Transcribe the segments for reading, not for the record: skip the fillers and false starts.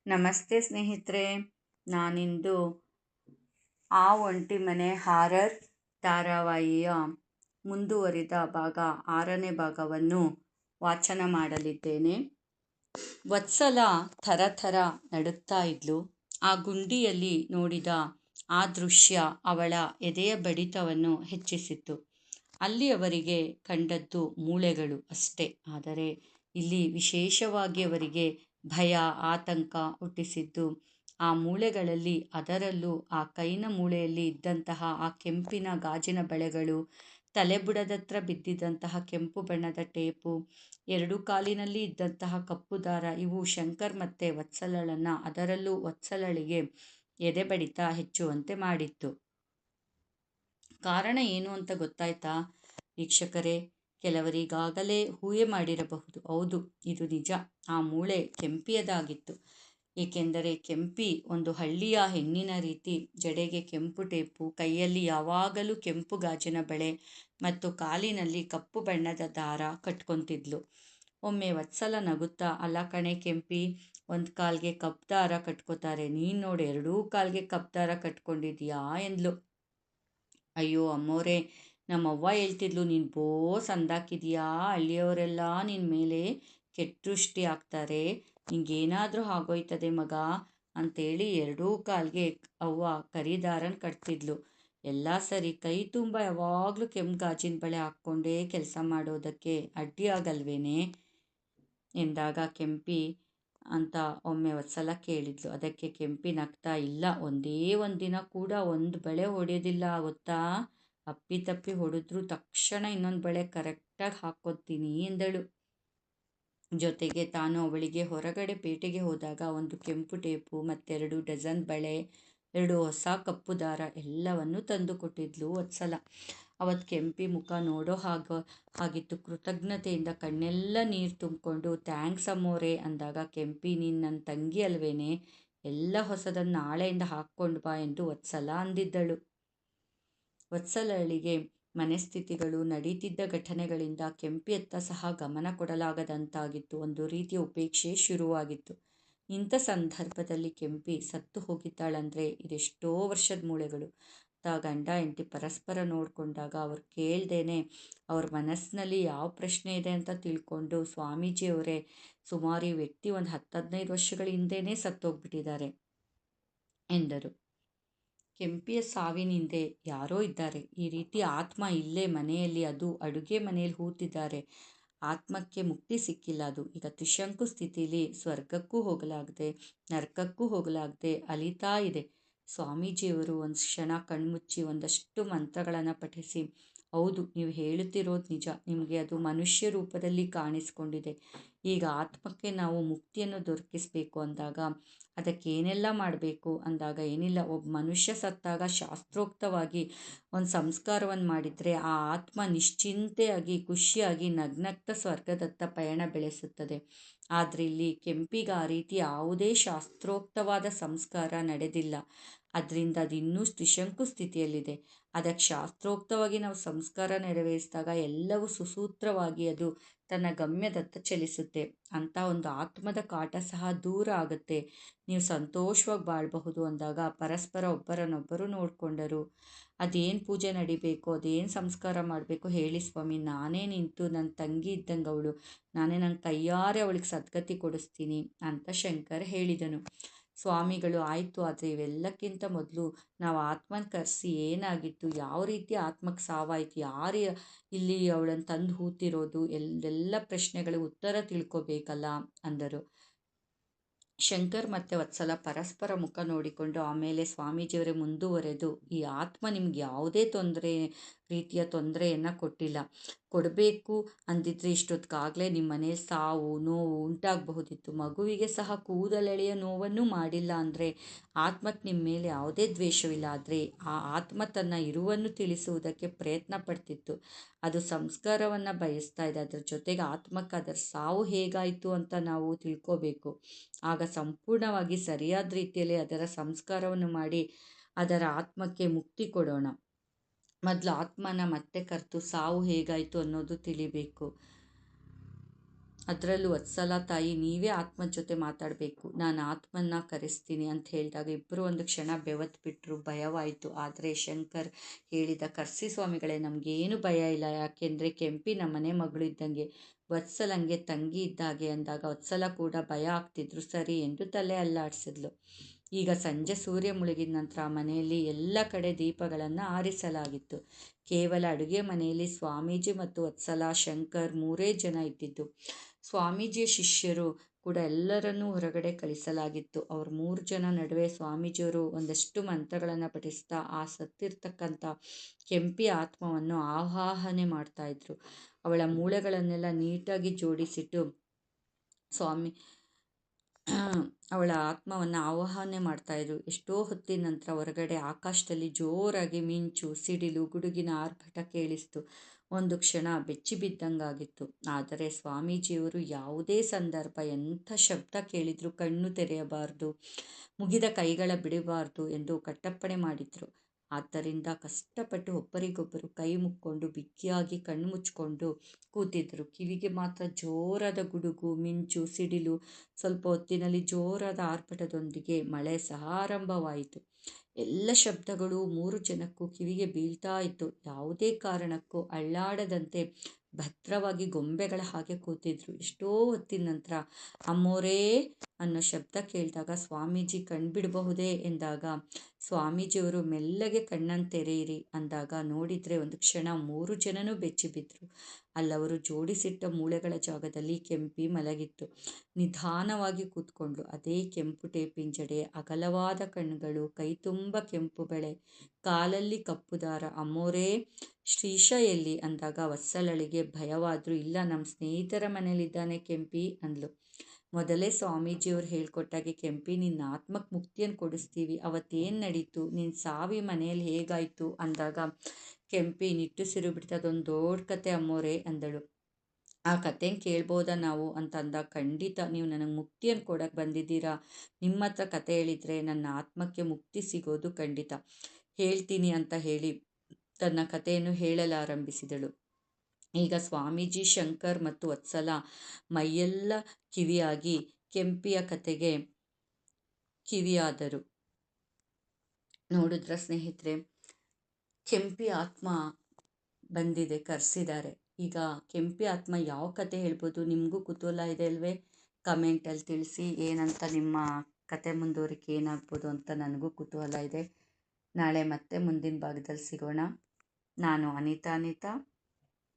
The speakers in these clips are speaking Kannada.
ನಮಸ್ತೆ ಸ್ನೇಹಿತರೆ, ನಾನಿಂದು ಆ ಒಂಟಿ ಮನೆ ಹಾರರ್ ಧಾರಾವಾಹಿಯ ಮುಂದುವರಿದ ಭಾಗ 6ನೇ ಭಾಗವನ್ನು ವಾಚನ ಮಾಡಲಿದ್ದೇನೆ. ವತ್ಸಲ ಥರ ನಡುತ್ತಾ ಇದ್ಲು. ಆ ಗುಂಡಿಯಲ್ಲಿ ನೋಡಿದ ಆ ದೃಶ್ಯ ಅವಳ ಎದೆಯ ಬಡಿತವನ್ನು ಹೆಚ್ಚಿಸಿತು. ಅಲ್ಲಿ ಅವರಿಗೆ ಕಂಡದ್ದು ಮೂಳೆಗಳು ಅಷ್ಟೇ. ಆದರೆ ಇಲ್ಲಿ ವಿಶೇಷವಾಗಿ ಅವರಿಗೆ ಭಯ, ಆತಂಕ ಹುಟ್ಟಿಸಿದ್ದು ಆ ಮೂಳೆಗಳಲ್ಲಿ, ಅದರಲ್ಲೂ ಆ ಕೈನ ಮೂಳೆಯಲ್ಲಿ ಇದ್ದಂತಹ ಆ ಕೆಂಪಿನ ಗಾಜಿನ ಬಳೆಗಳು, ತಲೆಬುಡದತ್ರ ಬಿದ್ದಿದ್ದಂತಹ ಕೆಂಪು ಬಣ್ಣದ ಟೇಪು, ಎರಡು ಕಾಲಿನಲ್ಲಿ ಇದ್ದಂತಹ ಕಪ್ಪು ದಾರ, ಇವು ಶಂಕರ್ ಮತ್ತು ವತ್ಸಲಳನ್ನು, ಅದರಲ್ಲೂ ವತ್ಸಲಳಿಗೆ ಎದೆ ಬಡಿತ ಹೆಚ್ಚುವಂತೆ ಮಾಡಿತ್ತು. ಕಾರಣ ಏನು ಅಂತ ಗೊತ್ತಾಯ್ತಾ ವೀಕ್ಷಕರೇ? ಕೆಲವರಿಗಾಗಲೇ ಊಹೆ ಮಾಡಿರಬಹುದು. ಹೌದು, ಇದು ನಿಜ. ಆ ಮೂಳೆ ಕೆಂಪಿಯದಾಗಿತ್ತು. ಏಕೆಂದರೆ ಕೆಂಪಿ ಒಂದು ಹಳ್ಳಿಯ ಹೆಣ್ಣಿನ ರೀತಿ ಜಡೆಗೆ ಕೆಂಪು ಟೇಪು, ಕೈಯಲ್ಲಿ ಯಾವಾಗಲೂ ಕೆಂಪು ಗಾಜಿನ ಬಳೆ ಮತ್ತು ಕಾಲಿನಲ್ಲಿ ಕಪ್ಪು ಬಣ್ಣದ ದಾರ ಕಟ್ಕೊತಿದ್ಲು. ಒಮ್ಮೆ ವತ್ಸಲ ನಗುತ್ತಾ, ಅಲ್ಲ ಕಣೆ ಕೆಂಪಿ, ಒಂದು ಕಾಲ್ಗೆ ಕಪ್ಪು ದಾರ ಕಟ್ಕೋತಾರೆ, ನೀನು ನೋಡು ಎರಡೂ ಕಾಲ್ಗೆ ಕಪ್ಪು ದಾರ ಕಟ್ಕೊಂಡಿದ್ಯಾ ಎಂದ್ಲು. ಅಯ್ಯೋ ಅಮ್ಮೋರೆ, ನಮ್ಮವ್ವ ಹೇಳ್ತಿದ್ಲು, ನೀನು ಬೋ ಸಂದಾಕಿದೀಯಾ, ಹಳ್ಳಿಯವರೆಲ್ಲ ನಿನ್ನ ಮೇಲೆ ಕೆಟ್ಟ ದೃಷ್ಟಿ ಹಾಕ್ತಾರೆ, ನಿಂಗೇನಾದರೂ ಆಗೋಯ್ತದೆ ಮಗ ಅಂತೇಳಿ ಎರಡೂ ಕಾಲ್ಗೆ ಅವ್ವ ಕರಿದಾರನ ಕಟ್ತಿದ್ಲು. ಎಲ್ಲ ಸರಿ, ಕೈ ತುಂಬ ಯಾವಾಗಲೂ ಕೆಂಪು ಗಾಜಿನ ಬಳೆ ಹಾಕ್ಕೊಂಡೇ ಕೆಲಸ ಮಾಡೋದಕ್ಕೆ ಅಡ್ಡಿ ಆಗಲ್ವೇನೆ ಎಂದಾಗ ಕೆಂಪಿ ಅಂತ ಒಮ್ಮೆ ವತ್ಸಲ ಕೇಳಿದ್ಲು. ಅದಕ್ಕೆ ಕೆಂಪಿ ನಗ್ತಾ, ಇಲ್ಲ, ಒಂದೇ ಒಂದು ದಿನ ಕೂಡ ಒಂದು ಬಳೆ ಹೊಡೆಯೋದಿಲ್ಲ ಗೊತ್ತಾ, ಅಪ್ಪಿತಪ್ಪಿ ಹೊಡೆದ್ರೂ ತಕ್ಷಣ ಇನ್ನೊಂದು ಬಳೆ ಕರೆಕ್ಟಾಗಿ ಹಾಕ್ಕೊತೀನಿ ಎಂದಳು. ಜೊತೆಗೆ ತಾನು ಅವಳಿಗೆ ಹೊರಗಡೆ ಪೇಟೆಗೆ ಹೋದಾಗ ಒಂದು ಕೆಂಪು ಟೇಪು ಮತ್ತೆರಡು ಡಜನ್ ಬಳೆ, 2 ಹೊಸ ಕಪ್ಪು ದಾರ ಎಲ್ಲವನ್ನೂ ತಂದು ಕೊಟ್ಟಿದ್ಲು ವತ್ಸಲ. ಅವತ್ತು ಕೆಂಪಿ ಮುಖ ನೋಡೋ ಹಾಗಿತ್ತು. ಕೃತಜ್ಞತೆಯಿಂದ ಕಣ್ಣೆಲ್ಲ ನೀರು ತುಂಬಿಕೊಂಡು, ಥ್ಯಾಂಕ್ಸ್ ಅಮ್ಮೋರೆ ಅಂದಾಗ ಕೆಂಪಿ, ನೀನು ನನ್ನ ತಂಗಿ ಅಲ್ವೇನೆ, ಎಲ್ಲ ಹೊಸದನ್ನು ನಾಳೆಯಿಂದ ಹಾಕ್ಕೊಂಡು ಬಾ ಎಂದು ವತ್ಸಲ ಅಂದಿದ್ದಳು. ವತ್ಸಲಳಿಗೆ ಮನಸ್ಥಿತಿಗಳು, ನಡೀತಿದ್ದ ಘಟನೆಗಳಿಂದ ಕೆಂಪಿಯತ್ತ ಸಹ ಗಮನ ಕೊಡಲಾಗದಂತಾಗಿತ್ತು. ಒಂದು ರೀತಿಯ ಉಪೇಕ್ಷೆ ಶುರುವಾಗಿತ್ತು. ಇಂಥ ಸಂದರ್ಭದಲ್ಲಿ ಕೆಂಪಿ ಸತ್ತು ಹೋಗಿದ್ದಾಳಂದರೆ ಇದೆಷ್ಟೋ ವರ್ಷದ ಮೂಳೆಗಳು. ಗಂಡ ಹೆಂಡತಿ ಪರಸ್ಪರ ನೋಡಿಕೊಂಡಾಗ ಅವ್ರು ಕೇಳ್ದೇನೆ ಅವ್ರ ಮನಸ್ಸಿನಲ್ಲಿ ಯಾವ ಪ್ರಶ್ನೆ ಇದೆ ಅಂತ ತಿಳ್ಕೊಂಡು, ಸ್ವಾಮೀಜಿಯವರೇ, ಸುಮಾರು ಈ ವ್ಯಕ್ತಿ ಒಂದು 10-15 ವರ್ಷಗಳ ಹಿಂದೆನೇ ಸತ್ತೋಗ್ಬಿಟ್ಟಿದ್ದಾರೆ ಎಂದರು. ಕೆಂಪಿಯ ಸಾವಿನ ಹಿಂದೆ ಯಾರೋ ಇದ್ದಾರೆ. ಈ ರೀತಿ ಆತ್ಮ ಇಲ್ಲೇ ಮನೆಯಲ್ಲಿ, ಅದು ಅಡುಗೆ ಮನೆಯಲ್ಲಿ ಹೂತಿದ್ದಾರೆ. ಆತ್ಮಕ್ಕೆ ಮುಕ್ತಿ ಸಿಕ್ಕಿಲ್ಲ. ಅದು ಈಗ ತ್ರಿಶಂಕು ಸ್ಥಿತಿಲಿ ಸ್ವರ್ಗಕ್ಕೂ ಹೋಗಲಾಗದೆ ನರಕಕ್ಕೂ ಹೋಗಲಾಗದೆ ಅಲಿತಾ ಇದೆ. ಸ್ವಾಮೀಜಿಯವರು ಒಂದು ಕ್ಷಣ ಕಣ್ಮುಚ್ಚಿ ಒಂದಷ್ಟು ಮಂತ್ರಗಳನ್ನು ಪಠಿಸಿ, ಹೌದು, ನೀವು ಹೇಳುತ್ತಿರೋದು ನಿಜ, ನಿಮಗೆ ಅದು ಮನುಷ್ಯ ರೂಪದಲ್ಲಿ ಕಾಣಿಸ್ಕೊಂಡಿದೆ. ಈಗ ಆತ್ಮಕ್ಕೆ ನಾವು ಮುಕ್ತಿಯನ್ನು ದೊರಕಿಸಬೇಕು ಅಂದಾಗ ಅದಕ್ಕೆ ಏನೆಲ್ಲ ಮಾಡಬೇಕು ಅಂದಾಗ, ಏನಿಲ್ಲ, ಒಬ್ಬ ಮನುಷ್ಯ ಸತ್ತಾಗ ಶಾಸ್ತ್ರೋಕ್ತವಾಗಿ ಒಂದು ಸಂಸ್ಕಾರವನ್ನು ಮಾಡಿದರೆ ಆ ಆತ್ಮ ನಿಶ್ಚಿಂತೆಯಾಗಿ ಖುಷಿಯಾಗಿ ನಗ್ನಗ್ತ ಸ್ವರ್ಗದತ್ತ ಪಯಣ ಬೆಳೆಸುತ್ತದೆ. ಆದರೆ ಇಲ್ಲಿ ಕೆಂಪಿಗೆ ಆ ರೀತಿ ಯಾವುದೇ ಶಾಸ್ತ್ರೋಕ್ತವಾದ ಸಂಸ್ಕಾರ ನಡೆದಿಲ್ಲ. ಅದರಿಂದ ಅದು ಇನ್ನೂ ತ್ರಿಶಂಕು ಸ್ಥಿತಿಯಲ್ಲಿದೆ. ಅದಕ್ಕೆ ಶಾಸ್ತ್ರೋಕ್ತವಾಗಿ ನಾವು ಸಂಸ್ಕಾರ ನೆರವೇರಿಸಿದಾಗ ಎಲ್ಲವೂ ಸುಸೂತ್ರವಾಗಿ ಅದು ತನ್ನ ಗಮ್ಯದತ್ತ ಚಲಿಸುತ್ತೆ. ಅಂತ ಒಂದು ಆತ್ಮದ ಕಾಟ ಸಹ ದೂರ ಆಗುತ್ತೆ. ನೀವು ಸಂತೋಷವಾಗಿ ಬಾಳಬಹುದು ಅಂದಾಗ ಪರಸ್ಪರ ಒಬ್ಬರನ್ನೊಬ್ಬರು ನೋಡಿಕೊಂಡರು. ಅದೇನು ಪೂಜೆ ನಡಿಬೇಕು, ಅದೇನು ಸಂಸ್ಕಾರ ಮಾಡಬೇಕು ಹೇಳಿ ಸ್ವಾಮಿ, ನಾನೇ ನಿಂತು, ನನ್ನ ತಂಗಿ ಇದ್ದಂಗೆ ಅವಳು, ನಾನೇ ನನ್ನ ಕೈಯಾರೆ ಅವಳಿಗೆ ಸದ್ಗತಿ ಕೊಡಿಸ್ತೀನಿ ಅಂತ ಶಂಕರ್ ಹೇಳಿದನು. ಸ್ವಾಮಿಗಳು, ಆಯಿತು, ಆದರೆ ಇವೆಲ್ಲಕ್ಕಿಂತ ಮೊದಲು ನಾವು ಆತ್ಮನ ಕರೆಸಿ ಏನಾಗಿತ್ತು, ಯಾವ ರೀತಿ ಆತ್ಮಕ್ಕೆ ಸಾವಾಯಿತು, ಯಾರು ಇಲ್ಲಿ ಅವಳನ್ನು ತಂದು ಹೂತಿರೋದು, ಎಲ್ಲ ಪ್ರಶ್ನೆಗಳಿಗೆ ಉತ್ತರ ತಿಳ್ಕೊಬೇಕಲ್ಲ ಅಂದರು. ಶಂಕರ್ ಮತ್ತು ವತ್ಸಲ ಪರಸ್ಪರ ಮುಖ ನೋಡಿಕೊಂಡು ಆಮೇಲೆ ಸ್ವಾಮೀಜಿಯವರೇ ಮುಂದುವರೆದು, ಈ ಆತ್ಮ ನಿಮ್ಗೆ ಯಾವುದೇ ರೀತಿಯ ತೊಂದರೆಯನ್ನು ಕೊಟ್ಟಿಲ್ಲ. ಕೊಡಬೇಕು ಅಂದಿದ್ರೆ ಇಷ್ಟೊತ್ತಿಗಾಗಲೇ ನಿಮ್ಮ ಮನೇಲಿ ಸಾವು ನೋವು ಉಂಟಾಗಬಹುದಿತ್ತು. ಮಗುವಿಗೆ ಸಹ ಕೂದಲೆಳೆಯ ನೋವನ್ನು ಮಾಡಿಲ್ಲ ಅಂದರೆ ಆತ್ಮಕ್ಕೆ ನಿಮ್ಮ ಮೇಲೆ ಯಾವುದೇ ದ್ವೇಷವಿಲ್ಲ. ಆದರೆ ಆ ಆತ್ಮ ತನ್ನ ಇರುವನ್ನು ತಿಳಿಸುವುದಕ್ಕೆ ಪ್ರಯತ್ನ ಪಡ್ತಿತ್ತು. ಅದು ಸಂಸ್ಕಾರವನ್ನು ಬಯಸ್ತಾ ಇದೆ. ಅದರ ಜೊತೆಗೆ ಆತ್ಮಕ್ಕೆ ಅದರ ಸಾವು ಹೇಗಾಯಿತು ಅಂತ ನಾವು ತಿಳ್ಕೋಬೇಕು. ಆಗ ಸಂಪೂರ್ಣವಾಗಿ ಸರಿಯಾದ ರೀತಿಯಲ್ಲಿ ಅದರ ಸಂಸ್ಕಾರವನ್ನು ಮಾಡಿ ಅದರ ಆತ್ಮಕ್ಕೆ ಮುಕ್ತಿ ಕೊಡೋಣ. ಮೊದಲು ಆತ್ಮನ ಮತ್ತೆ ಕರೆತು ಸಾವು ಹೇಗಾಯಿತು ಅನ್ನೋದು ತಿಳಿಬೇಕು. ಅದರಲ್ಲೂ ವತ್ಸಲ ತಾಯಿ ನೀವೇ ಆತ್ಮದ ಜೊತೆ ಮಾತಾಡಬೇಕು, ನಾನು ಆತ್ಮನ್ನ ಕರೆಸ್ತೀನಿ ಅಂತ ಹೇಳಿದಾಗ ಇಬ್ಬರು ಒಂದು ಕ್ಷಣ ಬೆವತ್ಬಿಟ್ರು, ಭಯವಾಯಿತು. ಆದರೆ ಶಂಕರ್ ಹೇಳಿದ, ಕರ್ಸಿ ಸ್ವಾಮಿಗಳೇ, ನಮಗೇನು ಭಯ ಇಲ್ಲ, ಯಾಕೆಂದರೆ ಕೆಂಪಿ ನಮ್ಮನೆ ಮಗಳು ಇದ್ದಂಗೆ, ವತ್ಸಲಂಗೆ ತಂಗಿ ಇದ್ದಾಗೆ ಅಂದಾಗ ವತ್ಸಲ ಕೂಡ ಭಯ ಆಗ್ತಿದ್ರು. ಸರಿ ಎಂದು ತಲೆ ಅಲ್ಲಾಡಿಸಿದ್ಲು. ಈಗ ಸಂಜೆ ಸೂರ್ಯ ಮುಳುಗಿದ ನಂತರ ಮನೆಯಲ್ಲಿ ಎಲ್ಲ ಕಡೆ ದೀಪಗಳನ್ನು ಆರಿಸಲಾಗಿತ್ತು. ಕೇವಲ ಅಡುಗೆ ಮನೆಯಲ್ಲಿ ಸ್ವಾಮೀಜಿ ಮತ್ತು ವತ್ಸಲ, ಶಂಕರ್ ಮೂರೇ ಜನ ಇದ್ದಿದ್ದು. ಸ್ವಾಮೀಜಿಯ ಶಿಷ್ಯರು ಕೂಡ ಎಲ್ಲರನ್ನೂ ಹೊರಗಡೆ ಕಳಿಸಲಾಗಿತ್ತು. ಅವ್ರ 3 ಜನ ನಡುವೆ ಸ್ವಾಮೀಜಿಯವರು ಒಂದಷ್ಟು ಮಂತ್ರಗಳನ್ನು ಪಠಿಸ್ತಾ ಆ ಸತ್ತಿರ್ತಕ್ಕಂಥ ಕೆಂಪಿ ಆತ್ಮವನ್ನು ಆವಾಹನೆ ಮಾಡ್ತಾ ಇದ್ರು. ಅವಳ ಮೂಳೆಗಳನ್ನೆಲ್ಲ ನೀಟಾಗಿ ಜೋಡಿಸಿಟ್ಟು ಸ್ವಾಮಿ ಅವಳ ಆತ್ಮವನ್ನು ಆವಾಹನೆ ಮಾಡ್ತಾಯಿದ್ರು. ಎಷ್ಟೋ ಹೊತ್ತಿನ ನಂತರ ಹೊರಗಡೆ ಆಕಾಶದಲ್ಲಿ ಜೋರಾಗಿ ಮಿಂಚು, ಸಿಡಿಲು, ಗುಡುಗಿನ ಆರ್ಭಟ ಕೇಳಿಸ್ತು. ಒಂದು ಕ್ಷಣ ಬೆಚ್ಚಿ ಬಿದ್ದಂಗಾಗಿತ್ತು. ಆದರೆ ಸ್ವಾಮೀಜಿಯವರು ಯಾವುದೇ ಸಂದರ್ಭ, ಎಂಥ ಶಬ್ದ ಕೇಳಿದ್ರು ಕಣ್ಣು ತೆರೆಯಬಾರ್ದು, ಮುಗಿದ ಕೈಗಳ ಬಿಡಬಾರ್ದು ಎಂದು ಕಟ್ಟಪ್ಪಣೆ ಮಾಡಿದ್ರು. ಆದ್ದರಿಂದ ಕಷ್ಟಪಟ್ಟು ಒಬ್ಬರಿಗೊಬ್ಬರು ಕೈ ಮುಕ್ಕೊಂಡು ಬಿಗಿಯಾಗಿ ಕಣ್ಣು ಮುಚ್ಕೊಂಡು ಕೂತಿದ್ರು. ಕಿವಿಗೆ ಮಾತ್ರ ಜೋರಾದ ಗುಡುಗು, ಮಿಂಚು, ಸಿಡಿಲು, ಸ್ವಲ್ಪ ಹೊತ್ತಿನಲ್ಲಿ ಜೋರಾದ ಆರ್ಭಟದೊಂದಿಗೆ ಮಳೆ ಸಹ ಆರಂಭವಾಯಿತು. ಎಲ್ಲ ಶಬ್ದಗಳು 3 ಜನಕ್ಕೂ ಕಿವಿಗೆ ಬೀಳ್ತಾ ಇತ್ತು. ಯಾವುದೇ ಕಾರಣಕ್ಕೂ ಅಳ್ಳಾಡದಂತೆ ಭದ್ರವಾಗಿ ಗೊಂಬೆಗಳ ಹಾಗೆ ಕೂತಿದ್ರು. ಎಷ್ಟೋ ಹೊತ್ತಿನ ನಂತರ ಅಮ್ಮೋರೇ ಅನ್ನೋ ಶಬ್ದ ಕೇಳಿದಾಗ ಸ್ವಾಮೀಜಿ ಕಣ್ಬಿಡಬಹುದೇ ಎಂದಾಗ ಸ್ವಾಮೀಜಿಯವರು ಮೆಲ್ಲಗೆ ಕಣ್ಣನ್ನು ತೆರೆಯಿರಿ ಅಂದಾಗ ನೋಡಿದರೆ ಒಂದು ಕ್ಷಣ 3 ಜನನೂ ಬೆಚ್ಚಿ ಬಿದ್ದರು. ಅಲ್ಲವರು ಜೋಡಿಸಿಟ್ಟ ಮೂಳೆಗಳ ಜಾಗದಲ್ಲಿ ಕೆಂಪಿ ಮಲಗಿತ್ತು. ನಿಧಾನವಾಗಿ ಕೂತ್ಕೊಂಡ್ಳು. ಅದೇ ಕೆಂಪು ಟೇಪಿನ ಜಡೆ, ಅಗಲವಾದ ಕಣ್ಣುಗಳು, ಕೈ ತುಂಬ ಕೆಂಪು ಬಳೆ, ಕಾಲಲ್ಲಿ ಕಪ್ಪು ದಾರ. ಅಮ್ಮೋರೇ, ಶ್ರೀಶ ಎಲ್ಲಿ ಅಂದಾಗ ವತ್ಸಲಳಿಗೆ ಭಯವಾದರೂ, ಇಲ್ಲ, ನಮ್ಮ ಸ್ನೇಹಿತರ ಮನೇಲಿದ್ದಾನೆ ಕೆಂಪಿ ಅಂದ್ಲು. ಮೊದಲೇ ಸ್ವಾಮೀಜಿಯವರು ಹೇಳ್ಕೊಟ್ಟಾಗೆ, ಕೆಂಪಿ, ನಿನ್ನ ಆತ್ಮಕ್ಕೆ ಮುಕ್ತಿಯನ್ನು ಕೊಡಿಸ್ತೀವಿ, ಅವತ್ತೇನು ನಡೀತು, ನಿನ್ನ ಸಾವಿ ಮನೆಯಲ್ಲಿ ಹೇಗಾಯಿತು ಅಂದಾಗ ಕೆಂಪಿ ನಿಟ್ಟುಸಿರು ಬಿಡ್ತಾ, ಅದೊಂದು ದೊಡ್ಡ ಕತೆ ಅಮ್ಮೋರೇ ಅಂದಳು. ಆ ಕಥೆನ ಕೇಳ್ಬೋದಾ ನಾವು ಅಂತ ಅಂದಾಗ, ಖಂಡಿತ, ನೀವು ನನಗೆ ಮುಕ್ತಿಯನ್ನು ಕೊಡೋಕ್ಕೆ ಬಂದಿದ್ದೀರಾ, ನಿಮ್ಮ ಹತ್ರ ಕತೆ ಹೇಳಿದರೆ ನನ್ನ ಆತ್ಮಕ್ಕೆ ಮುಕ್ತಿ ಸಿಗೋದು ಖಂಡಿತ, ಹೇಳ್ತೀನಿ ಅಂತ ಹೇಳಿ ತನ್ನ ಕಥೆಯನ್ನು ಹೇಳಲಾರಂಭಿಸಿದಳು. ಈಗ ಸ್ವಾಮೀಜಿ, ಶಂಕರ್ ಮತ್ತು ವತ್ಸಲ ಮೈಯೆಲ್ಲ ಕಿವಿಯಾಗಿ ಕೆಂಪಿಯ ಕತೆಗೆ ಕಿವಿಯಾದರು. ನೋಡಿದ್ರ ಸ್ನೇಹಿತರೆ, ಕೆಂಪಿ ಆತ್ಮ ಬಂದಿದೆ, ಕರೆಸಿದ್ದಾರೆ. ಈಗ ಕೆಂಪಿ ಆತ್ಮ ಯಾವ ಕತೆ ಹೇಳ್ಬೋದು, ನಿಮಗೂ ಕುತೂಹಲ ಇದೆ ಅಲ್ವೇ? ಕಮೆಂಟಲ್ಲಿ ತಿಳಿಸಿ, ಏನಂತ ನಿಮ್ಮ ಕತೆ ಮುಂದುವರಿಕೆ ಏನಾಗ್ಬೋದು ಅಂತ ನನಗೂ ಕುತೂಹಲ ಇದೆ. ನಾಳೆ ಮತ್ತೆ ಮುಂದಿನ ಭಾಗದಲ್ಲಿ ಸಿಗೋಣ. ನಾನು ಅನಿತಾ.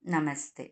ನಮಸ್ತೆ.